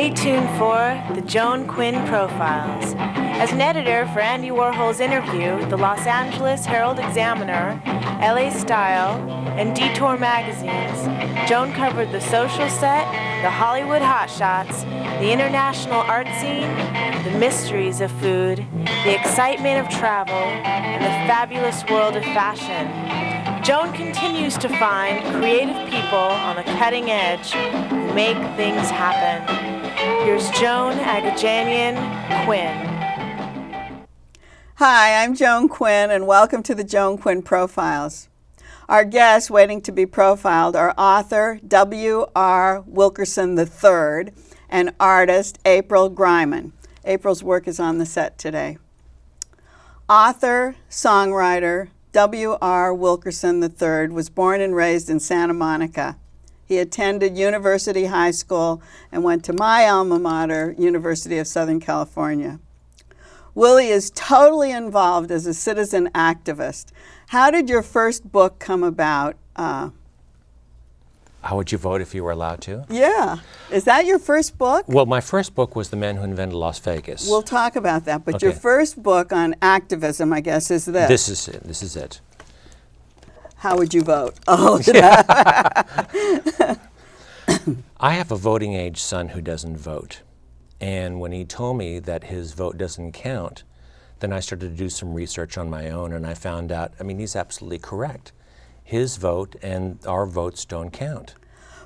Stay tuned for the Joan Quinn Profiles. As an editor for Andy Warhol's Interview, the Los Angeles Herald-Examiner, LA Style, and Detour magazines, Joan covered the social set, the Hollywood hotshots, the international art scene, the mysteries of food, the excitement of travel, and the fabulous world of fashion. Joan continues to find creative people on the cutting edge who make things happen. Here's Joan Agajanian Quinn. Hi, I'm Joan Quinn, and welcome to the Joan Quinn Profiles. Our guests waiting to be profiled are author W.R. Wilkerson III and artist April Greiman. April's work is on the set today. Author, songwriter W.R. Wilkerson III was born and raised in Santa Monica. He attended University High School and went to my alma mater, University of Southern California. Willie is totally involved as a citizen activist. How did your first book come about? How would you vote if you were allowed to? Yeah. Is that your first book? Well, my first book was The Man Who Invented Las Vegas. We'll talk about that, but Okay. your first book on activism, I guess, is this. This is it. This is it. How would you vote? Oh, I have a voting age son who doesn't vote. And when he told me that his vote doesn't count, then I started to do some research on my own, and I found out, he's absolutely correct. His vote and our votes don't count.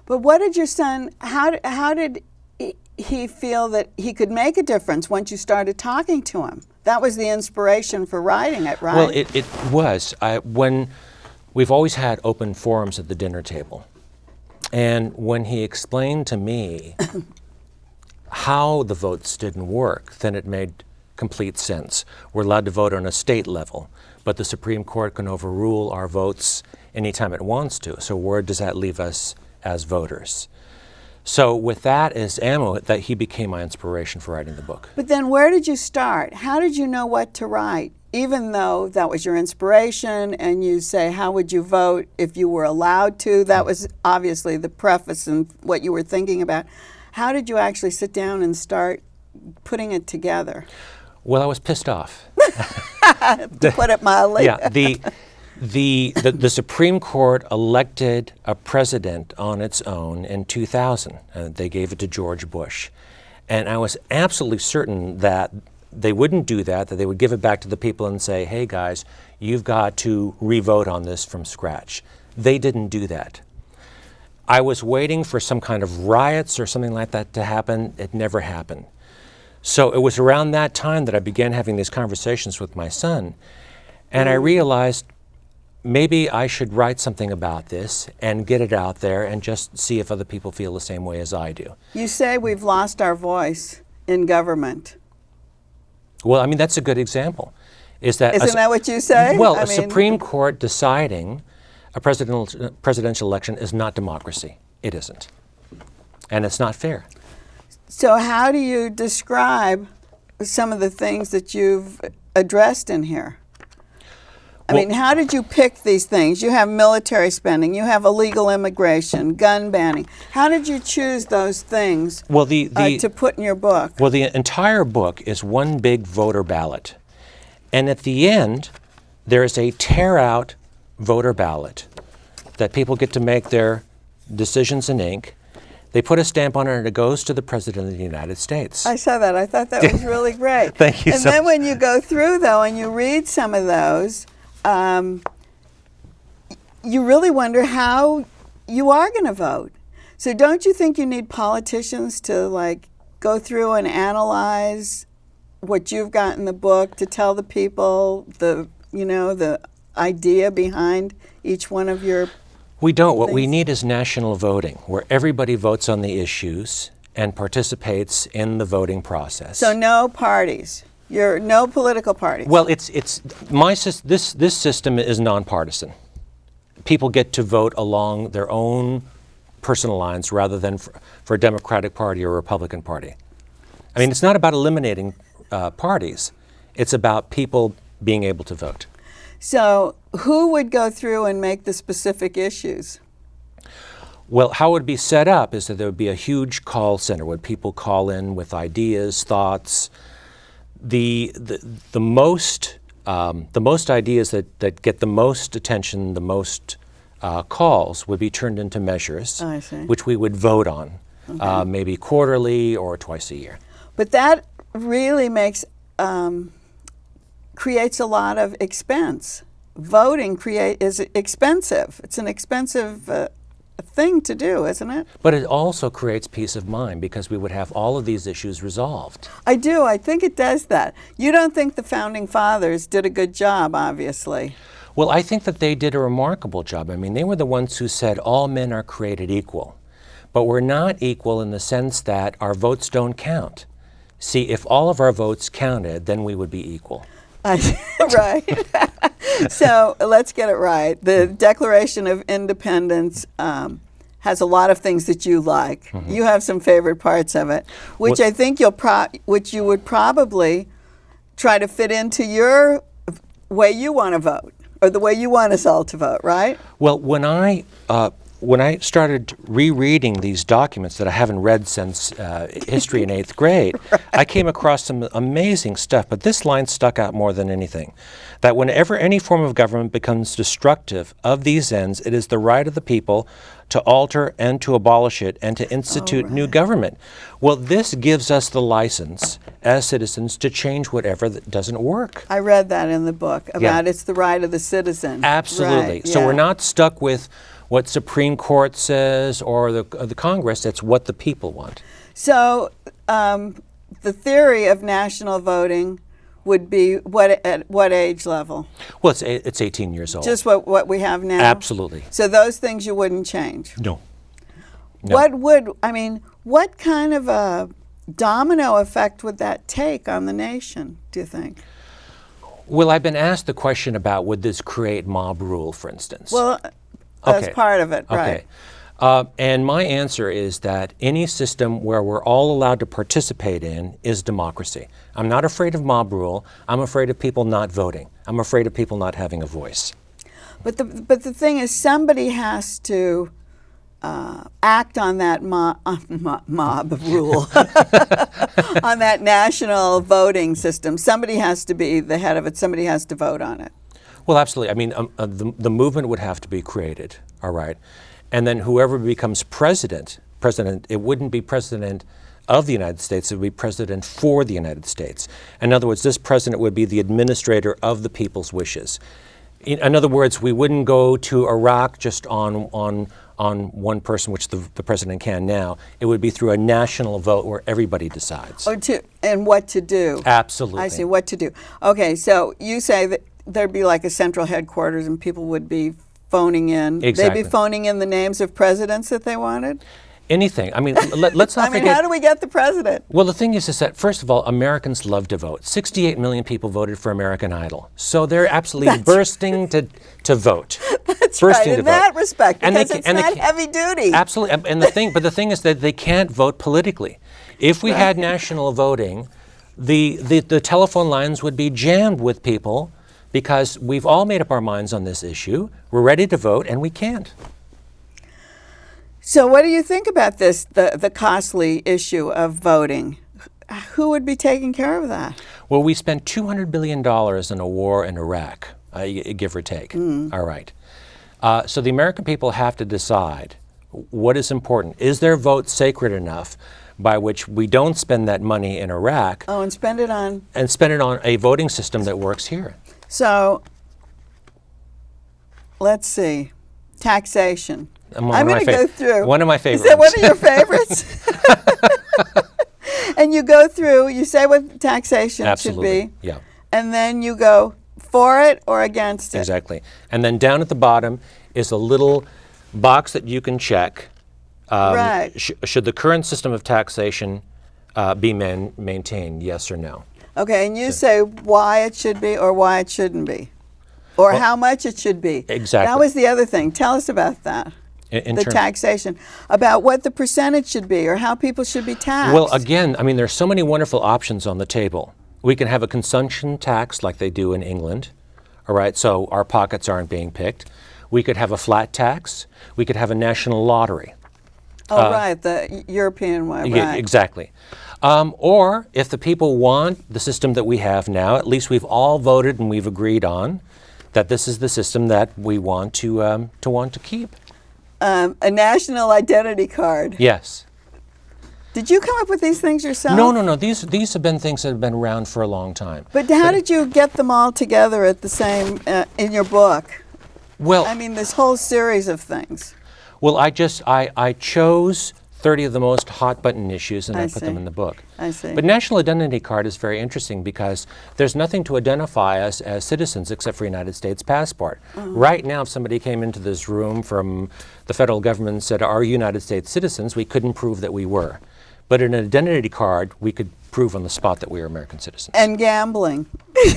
But what did your son, how did he feel that he could make a difference once you started talking to him? That was the inspiration for writing it, right? Well, it was. When we've always had open forums at the dinner table. And when he explained to me how the votes didn't work, then it made complete sense. We're allowed to vote on a state level, but the Supreme Court can overrule our votes anytime it wants to. So where does that leave us as voters? So with that as ammo, that he became my inspiration for writing the book. But then where did you start? How did you know what to write? Even though that was your inspiration and you say, how would you vote if you were allowed to? That was obviously the preface and what you were thinking about. How did you actually sit down and start putting it together? Well, I was pissed off. To put it mildly. Yeah, the Supreme Court elected a president on its own in 2000. They gave it to George Bush. And I was absolutely certain that they wouldn't do that they would give it back to the people and say, hey guys, you've got to re-vote on this from scratch. They didn't do that. I was waiting for some kind of riots or something like that to happen. It never happened. So it was around that time that I began having these conversations with my son. And I realized maybe I should write something about this and get it out there and just see if other people feel the same way as I do. You say we've lost our voice in government. Well, that's a good example. Isn't that what you say? Well, a Supreme Court deciding a presidential election is not democracy. It isn't. And it's not fair. So how do you describe some of the things that you've addressed in here? How did you pick these things? You have military spending, you have illegal immigration, gun banning. How did you choose those things to put in your book? Well, the entire book is one big voter ballot. And at the end, there's a tear-out voter ballot that people get to make their decisions in ink. They put a stamp on it and it goes to the President of the United States. I saw that. I thought that was really great. Thank you. And then when you go through, though, and you read some of those, you really wonder how you are going to vote. So don't you think you need politicians to go through and analyze what you've got in the book to tell the people the idea behind each one of your We don't. What we need is national voting, where everybody votes on the issues and participates in the voting process. So no parties. You're no political parties. Well, this system is nonpartisan. People get to vote along their own personal lines rather than for a Democratic Party or a Republican Party. It's not about eliminating parties. It's about people being able to vote. So who would go through and make the specific issues? Well, how it would be set up is that there would be a huge call center where people call in with ideas, thoughts. The most ideas that get the most attention, the most calls would be turned into measures, I see. which we would vote on, maybe quarterly or twice a year. But that really creates a lot of expense. Voting is expensive. It's an expensive thing to do, isn't it? But it also creates peace of mind because we would have all of these issues resolved. I do. I think it does that. You don't think the Founding Fathers did a good job, obviously. Well, I think that they did a remarkable job. I mean, they were the ones who said all men are created equal. But we're not equal in the sense that our votes don't count. See, if all of our votes counted, then we would be equal. Right. So let's get it right. The Declaration of Independence has a lot of things that you like. Mm-hmm. You have some favorite parts of it, which I think which you would probably try to fit into your way you want to vote, or the way you want us all to vote, right? Well, when I started rereading these documents that I haven't read since history in 8th grade, right. I came across some amazing stuff, but this line stuck out more than anything. That whenever any form of government becomes destructive of these ends, it is the right of the people to alter and to abolish it and to institute new government. Well, this gives us the license as citizens to change whatever that doesn't work. I read that in the book about it's the right of the citizen. Absolutely. Right. So we're not stuck with what Supreme Court says or the Congress. It's what the people want. So the theory of national voting would be at what age level? Well, it's 18 years old. Just what we have now? Absolutely. So those things you wouldn't change? No. What kind of a domino effect would that take on the nation, do you think? Well, I've been asked the question about would this create mob rule, for instance? Well, that's part of it, right? Okay. And my answer is that any system where we're all allowed to participate in is democracy. I'm not afraid of mob rule. I'm afraid of people not voting. I'm afraid of people not having a voice. But the thing is, somebody has to act on that mob rule, on that national voting system. Somebody has to be the head of it. Somebody has to vote on it. Well, absolutely. I mean, the movement would have to be created, all right? And then whoever becomes president, it wouldn't be president of the United States, it would be president for the United States. In other words, this president would be the administrator of the people's wishes. In other words, we wouldn't go to Iraq just on one person, which the president can now. It would be through a national vote where everybody decides. And what to do. Absolutely. I see, what to do. Okay, so you say that there'd be like a central headquarters and people would be phoning in. Exactly. They'd be phoning in the names of presidents that they wanted? Anything. I mean, let's not forget. How do we get the president? Well, the thing is that, first of all, Americans love to vote. 68 million people voted for American Idol. So they're absolutely bursting to vote. That's bursting right, in that respect, because it's not heavy duty. Absolutely. And the thing is that they can't vote politically. If we had national voting, the telephone lines would be jammed with people because we've all made up our minds on this issue. We're ready to vote, and we can't. So what do you think about this, the costly issue of voting? Who would be taking care of that? Well, we spent $200 billion in a war in Iraq, give or take. All right. So the American people have to decide what is important. Is their vote sacred enough by which we don't spend that money in Iraq? Oh, and spend it on? And spend it on a voting system that works here. So, let's see, taxation. I'm going to go through. One of my favorites. Is that one of your favorites? And you go through, you say what taxation should be. Yeah. And then you go for it or against it. Exactly. And then down at the bottom is a little box that you can check. Right. Should the current system of taxation be maintained, yes or no? Okay, and you say why it should be or why it shouldn't be, or how much it should be. Exactly. That was the other thing. Tell us about that. The taxation, about what the percentage should be or how people should be taxed. Well, again, I mean, there's so many wonderful options on the table. We can have a consumption tax like they do in England, all right, so our pockets aren't being picked. We could have a flat tax. We could have a national lottery. Oh, right, the European way, Yeah, right. exactly. Or if the people want the system that we have now, at least we've all voted and we've agreed on that this is the system that we want to keep. A national identity card. Yes. Did you come up with these things yourself? No. These have been things that have been around for a long time. But how did you get them all together at the same, in your book? Well, I mean, this whole series of things. well, I chose 30 of the most hot button issues and I put see. them in the book. I see. But National Identity Card is very interesting because there's nothing to identify us as citizens except for a United States passport. Right now, if somebody came into this room from the federal government and said, "Are you United States citizens?" we couldn't prove that we were. But in an identity card, we could prove on the spot that we were American citizens. And gambling.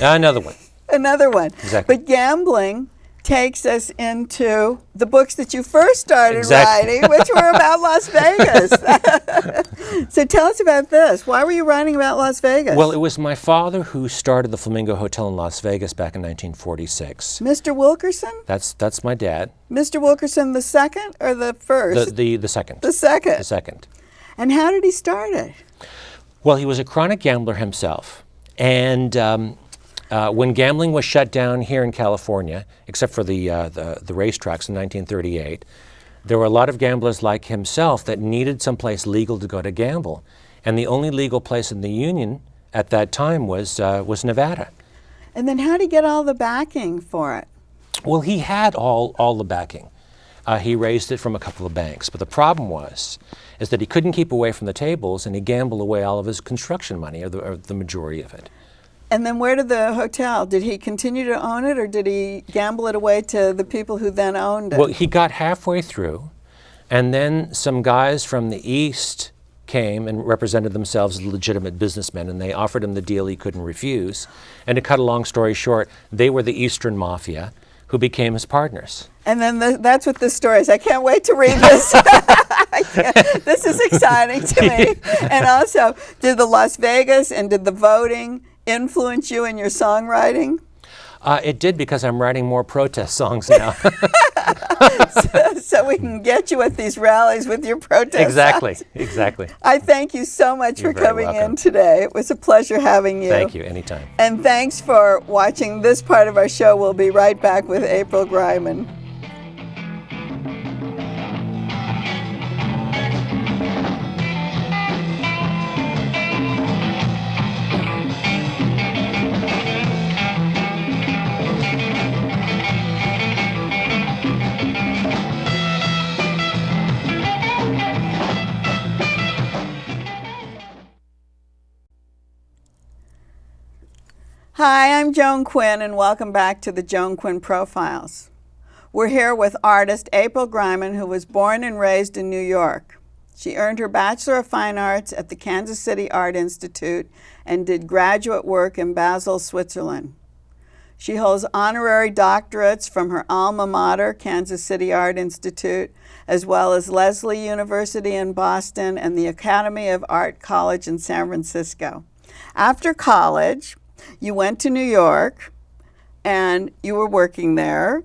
Another one. Another one. Exactly. But gambling takes us into the books that you first started Exactly. writing, which were about Las Vegas. So tell us about this. Why were you writing about Las Vegas? Well, it was my father who started the Flamingo Hotel in Las Vegas back in 1946. Mr. Wilkerson? That's my dad. Mr. Wilkerson the second or the first? The second. The second. The second. And how did he start it? Well, he was a chronic gambler himself, and when gambling was shut down here in California, except for the racetracks in 1938, there were a lot of gamblers like himself that needed someplace legal to go to gamble, and the only legal place in the Union at that time was Nevada. And then how did he get all the backing for it? Well, he had all the backing. He raised it from a couple of banks, but the problem is that he couldn't keep away from the tables, and he gambled away all of his construction money, or the majority of it. And then where did the hotel, did he continue to own it, or did he gamble it away to the people who then owned it? Well, he got halfway through, and then some guys from the East came and represented themselves as legitimate businessmen, and they offered him the deal he couldn't refuse. And to cut a long story short, they were the Eastern Mafia who became his partners. And then that's what this story is. I can't wait to read this. This is exciting to me. And also, did the Las Vegas and did the voting influence you in your songwriting? It did, because I'm writing more protest songs now. So we can get you at these rallies with your protest Exactly, songs. exactly. I thank you so much You're for very coming welcome. in today. It was a pleasure having you. Thank you, anytime. And thanks for watching this part of our show. We'll be right back with April Greiman. Hi, I'm Joan Quinn, and welcome back to the Joan Quinn Profiles. We're here with artist April Greiman, who was born and raised in New York. She earned her Bachelor of Fine Arts at the Kansas City Art Institute and did graduate work in Basel, Switzerland. She holds honorary doctorates from her alma mater, Kansas City Art Institute, as well as Lesley University in Boston and the Academy of Art College in San Francisco. After college, you went to New York, and you were working there,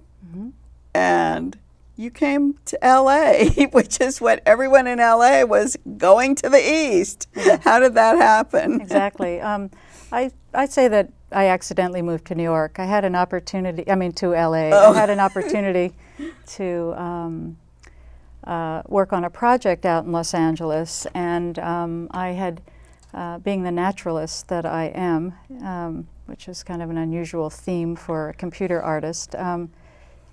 and you came to LA, which is what everyone in LA was going to the East. How did that happen? Exactly. I'd say that I accidentally moved to New York. I had an opportunity, to LA. Oh. I had an opportunity to work on a project out in Los Angeles, and I had, being the naturalist that I am, which is kind of an unusual theme for a computer artist,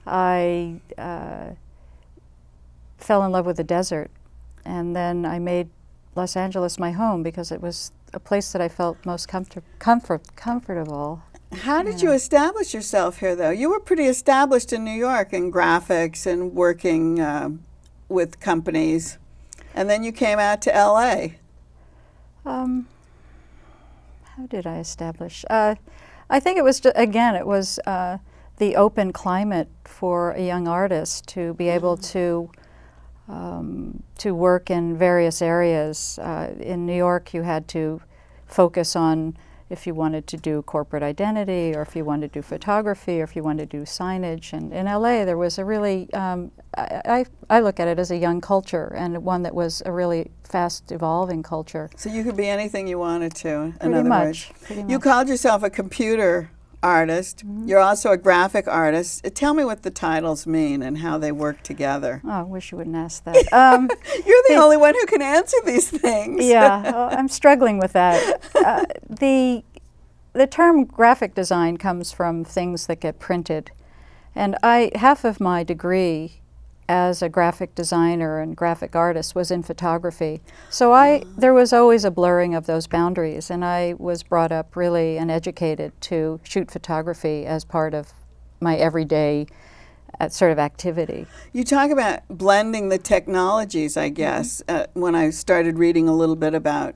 I fell in love with the desert, and then I made Los Angeles my home because it was a place that I felt most comfortable. How did you establish yourself here, though? You were pretty established in New York in graphics and working with companies, and then you came out to LA. How did I establish? I think it was, it was the open climate for a young artist to be able to work in various areas. In New York, you had to focus on if you wanted to do corporate identity, or if you wanted to do photography, or if you wanted to do signage. And in LA, there was a really, I look at it as a young culture, and one that was a really fast evolving culture. So you could be anything you wanted to, in Pretty other much. words. Pretty You much. called yourself a computer artist. You're also a graphic artist. Tell me what the titles mean and how they work together. Oh, I wish you wouldn't ask that. You're the only one who can answer these things. Yeah, I'm struggling with that. The term graphic design comes from things that get printed, and half of my degree as a graphic designer and graphic artist was in photography. So there was always a blurring of those boundaries, and I was brought up really and educated to shoot photography as part of my everyday sort of activity. You talk about blending the technologies, I guess, when I started reading a little bit about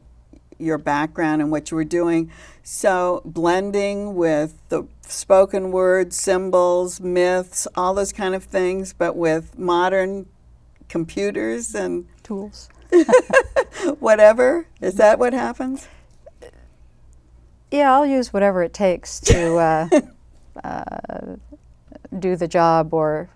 your background and what you were doing. So blending with the spoken word, symbols, myths, all those kind of things, but with modern computers and Tools. whatever. Is that what happens? Yeah, I'll use whatever it takes to do the job or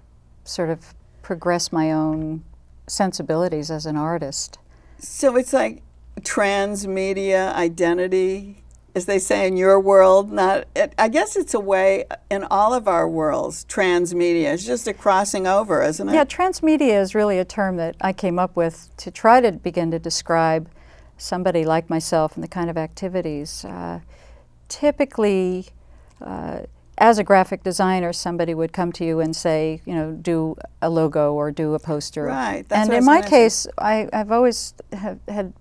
sort of progress my own sensibilities as an artist. So it's like transmedia identity, as they say in your world. I guess it's a way in all of our worlds, transmedia. It's just a crossing over, isn't it? Yeah, transmedia is really a term that I came up with to try to begin to describe somebody like myself and the kind of activities. Typically, as a graphic designer, somebody would come to you and say, do a logo or do a poster. Right. That's And what I in was my gonna case, I've always had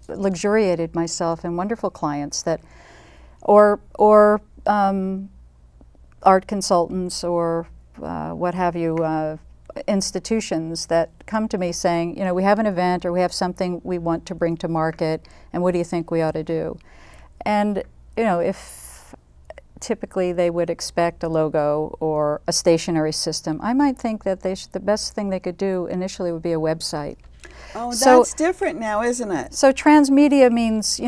luxuriated myself in wonderful clients that, or art consultants or what have you, institutions that come to me saying, we have an event or we have something we want to bring to market, and what do you think we ought to do? And if typically they would expect a logo or a stationery system, I might think that the best thing they could do initially would be a website. Oh, So- that's different now, isn't it? So transmedia means,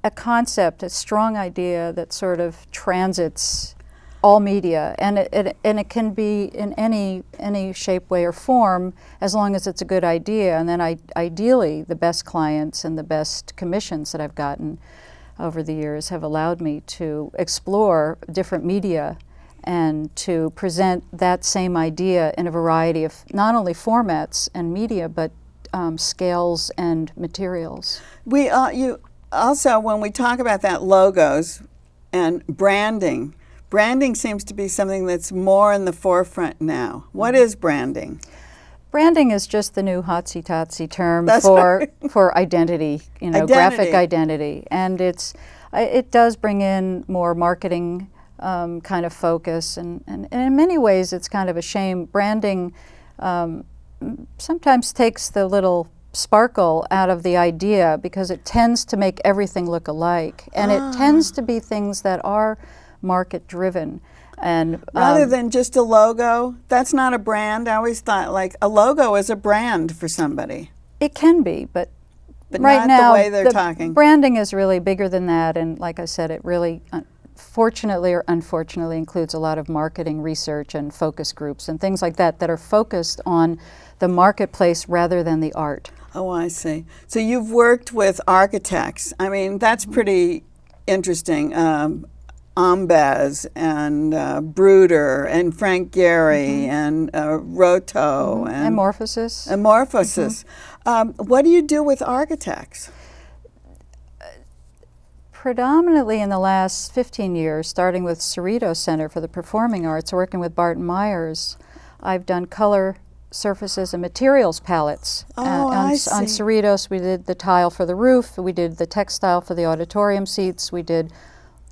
a concept, a strong idea that sort of transits all media, and it can be in any shape, way, or form, as long as it's a good idea. And then ideally, the best clients and the best commissions that I've gotten over the years have allowed me to explore different media and to present that same idea in a variety of not only formats and media, but scales and materials. You also, when we talk about that, logos and branding seems to be something that's more in the forefront now. What is branding? Branding is just the new hotsy-totsy term That's for identity, graphic identity, and it does bring in more marketing kind of focus, and in many ways it's kind of a shame. Branding sometimes takes the little sparkle out of the idea because it tends to make everything look alike, and it tends to be things that are market-driven. And Rather than just a logo, that's not a brand. I always thought like a logo is a brand for somebody. it can be, but But right not now, the way they're talking. branding is really bigger than that, and like I said, it really, fortunately or unfortunately, includes a lot of marketing research and focus groups and things like that that are focused on the marketplace rather than the art. Oh, I see. So you've worked with architects. I mean, that's pretty interesting. Ombaz and Bruder and Frank Gehry and Roto and Amorphosis. Amorphosis. What do you do with architects? Predominantly in the last 15 years, starting with Cerrito Center for the Performing Arts, working with Barton Myers, I've done color surfaces and materials palettes. Oh, I see. On Cerritos, we did the tile for the roof, we did the textile for the auditorium seats, we did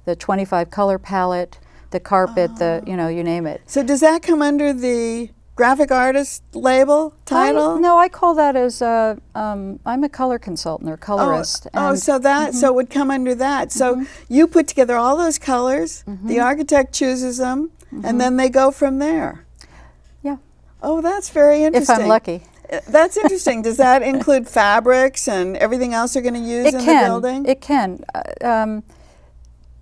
the 25 color palette, the carpet, you name it. So does that come under the graphic artist label title? No, I call that as I'm a color consultant or colorist. So it would come under that. So you put together all those colors, the architect chooses them, and then they go from there. Yeah. Oh, that's very interesting. If I'm lucky. That's interesting. Does that include fabrics and everything else you're going to use in the building? It can.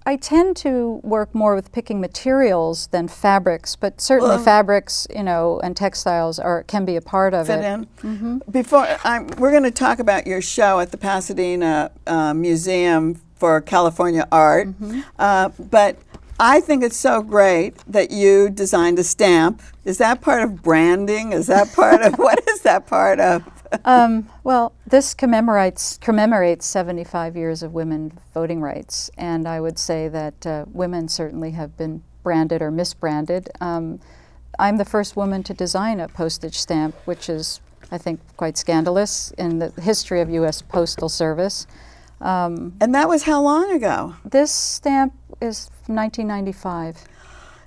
I tend to work more with picking materials than fabrics, but certainly fabrics, and textiles can be a part of fit it. in. Mm-hmm. We're going to talk about your show at the Pasadena Museum for California Art, but I think it's so great that you designed a stamp. Is that part of branding? Is that part of, what is that part of? Well, this commemorates 75 years of women voting rights, and I would say that women certainly have been branded or misbranded. I'm the first woman to design a postage stamp, which is, I think, quite scandalous in the history of U.S. Postal Service. And that was how long ago? This stamp is from 1995.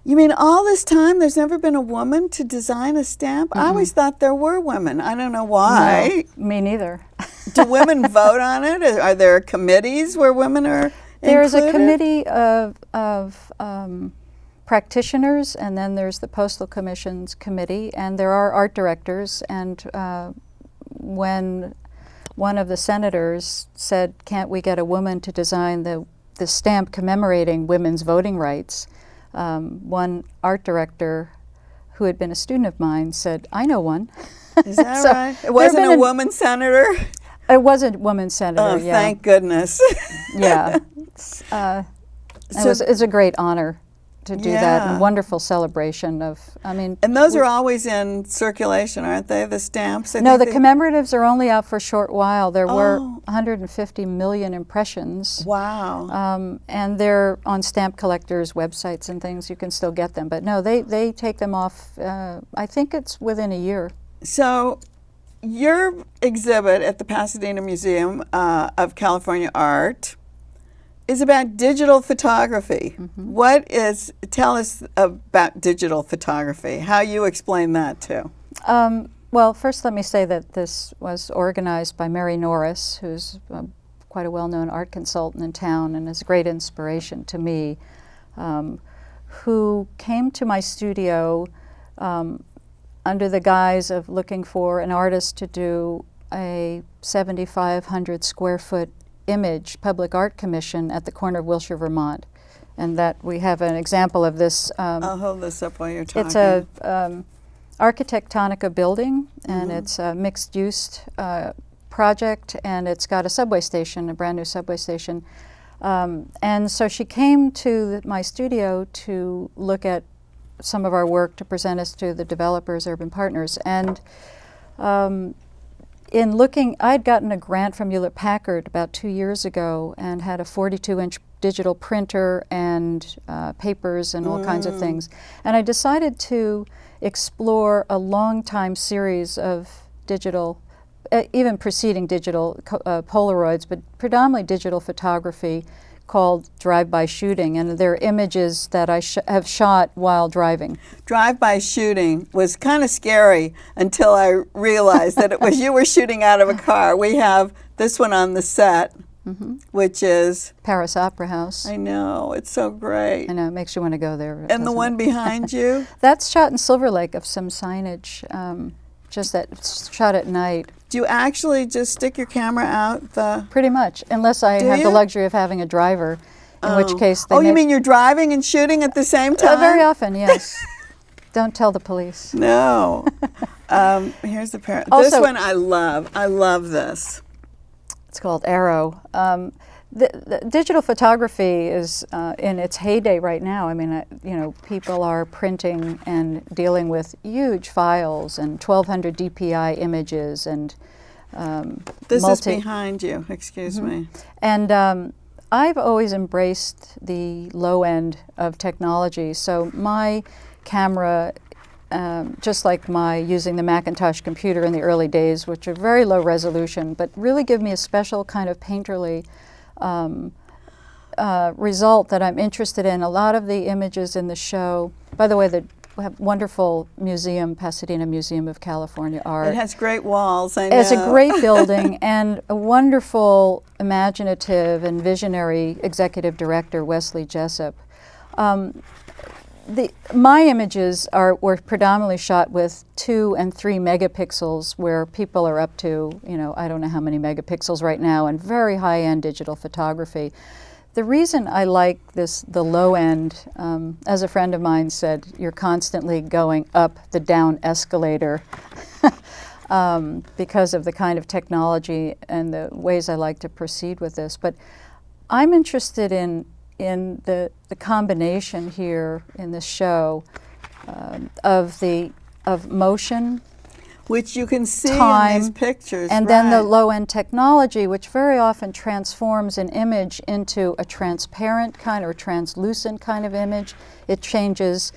You mean all this time there's never been a woman to design a stamp? I always thought there were women. I don't know why. No, me neither. Do women vote on it? Are there committees where women are There's included? a committee of practitioners, and then there's the Postal Commission's committee, and there are art directors. And when one of the senators said, "Can't we get a woman to design the stamp commemorating women's voting rights?" One art director who had been a student of mine said, "I know one." Is that So right? It wasn't a woman senator? It wasn't a woman senator, Oh, yeah. thank goodness. Yeah. It's a great honor to do that, Yeah. and wonderful celebration of, And those are always in circulation, aren't they, the stamps? No, the commemoratives are only out for a short while. There were Oh. 150 million impressions. Wow. And they're on stamp collectors' websites and things. You can still get them. But no, they take them off, I think it's within a year. So your exhibit at the Pasadena Museum of California Art is about digital photography. Tell us about digital photography, how you explain that too. Well, first let me say that this was organized by Mary Norris, who's quite a well-known art consultant in town and is a great inspiration to me, who came to my studio under the guise of looking for an artist to do a 7,500 square foot image public art commission at the corner of Wilshire, Vermont. And that we have an example of this. I'll hold this up while you're talking. It's a Architectonica building, and it's a mixed-use project, and it's got a subway station, a brand new subway station. And so she came to my studio to look at some of our work to present us to the developers, urban partners. And in looking, I'd gotten a grant from Hewlett-Packard about 2 years ago and had a 42-inch digital printer and papers and all kinds of things. And I decided to explore a long-time series of digital, even preceding digital Polaroids, but predominantly digital photography called drive-by shooting, and they're images that I have shot while driving. Drive-by shooting was kind of scary until I realized that it was you were shooting out of a car. We have this one on the set, which is Paris Opera House. I know, it's so great. I know, it makes you want to go there. And the one behind you? That's shot in Silver Lake of some signage, just that shot at night. Do you actually just stick your camera out the... Pretty much, unless I have the luxury of having a driver, in which case they you mean you're driving and shooting at the same time? Very often, yes. Don't tell the police. No. Here's the parent. This one I love. I love this. It's called Arrow. The digital photography is in its heyday right now. I mean, people are printing and dealing with huge files and 1,200 DPI images and this is behind you. Excuse me. And I've always embraced the low end of technology. So my camera, just like my using the Macintosh computer in the early days, which are very low resolution, but really give me a special kind of painterly result that I'm interested in. A lot of the images in the show, by the way, we have wonderful museum, Pasadena Museum of California Art. It has great walls, I know. It's a great building and a wonderful, imaginative and visionary executive director, Wesley Jessup. My images were predominantly shot with 2 and 3 megapixels, where people are up to, I don't know how many megapixels right now, and very high-end digital photography. The reason I like the low end, as a friend of mine said, you're constantly going up the down escalator because of the kind of technology and the ways I like to proceed with this. But I'm interested in the combination here in this show of motion, which you can see time, in these pictures. and then the low-end technology, which very often transforms an image into a transparent kind or translucent kind of image. It changes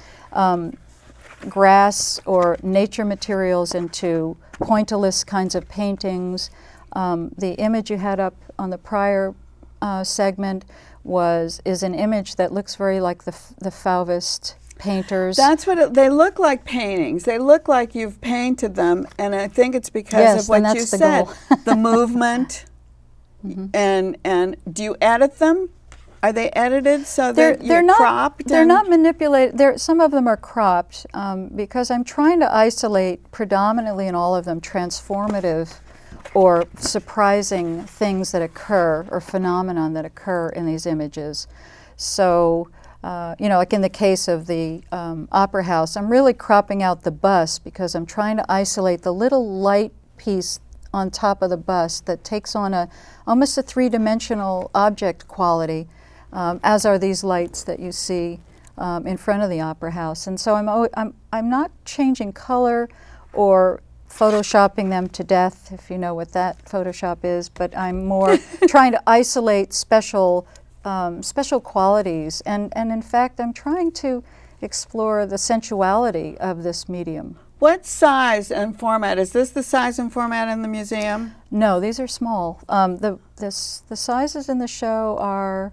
grass or nature materials into pointillist kinds of paintings. The image you had up on the prior segment is an image that looks very like the Fauvist painters. That's what they look like, paintings. They look like you've painted them, and I think it's because of what you said, the movement. And do you edit them? Are they edited so that they're cropped? They're not manipulated. Some of them are cropped because I'm trying to isolate predominantly in all of them transformative or surprising things that occur or phenomenon that occur in these images. So, like in the case of the Opera House, I'm really cropping out the bust because I'm trying to isolate the little light piece on top of the bust that takes on almost a three-dimensional object quality, as are these lights that you see in front of the Opera House. And so I'm not changing color or photoshopping them to death, if you know what that Photoshop is, but I'm more trying to isolate special qualities, and in fact I'm trying to explore the sensuality of this medium. What size and format? Is this the size and format in the museum? No, these are small. The sizes in the show are,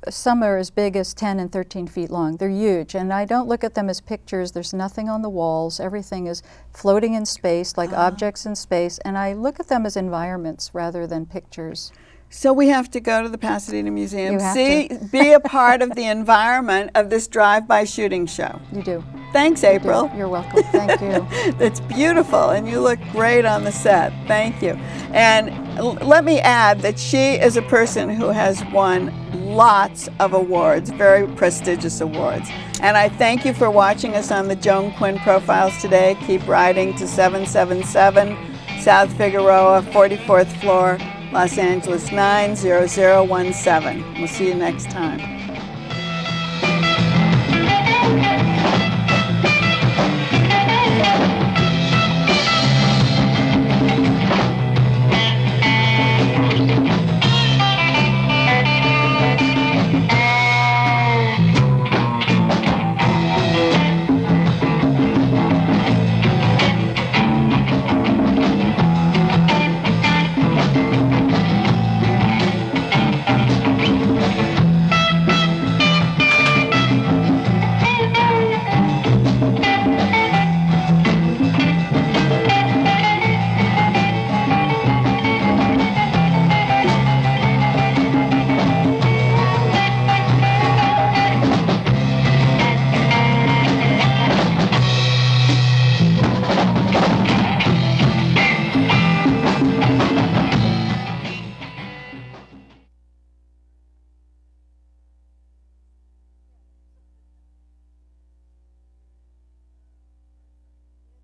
some are as big as 10 and 13 feet long. They're huge, and I don't look at them as pictures. There's nothing on the walls. Everything is floating in space, like objects in space, and I look at them as environments rather than pictures. So we have to go to the Pasadena Museum, You have be a part of the environment of this drive-by shooting show. You do. Thanks, April. You're welcome. Thank you. It's beautiful, and you look great on the set. Thank you. And let me add that she is a person who has won lots of awards, very prestigious awards. And I thank you for watching us on the Joan Quinn Profiles today. Keep writing to 777 South Figueroa, 44th floor, Los Angeles 90017. We'll see you next time.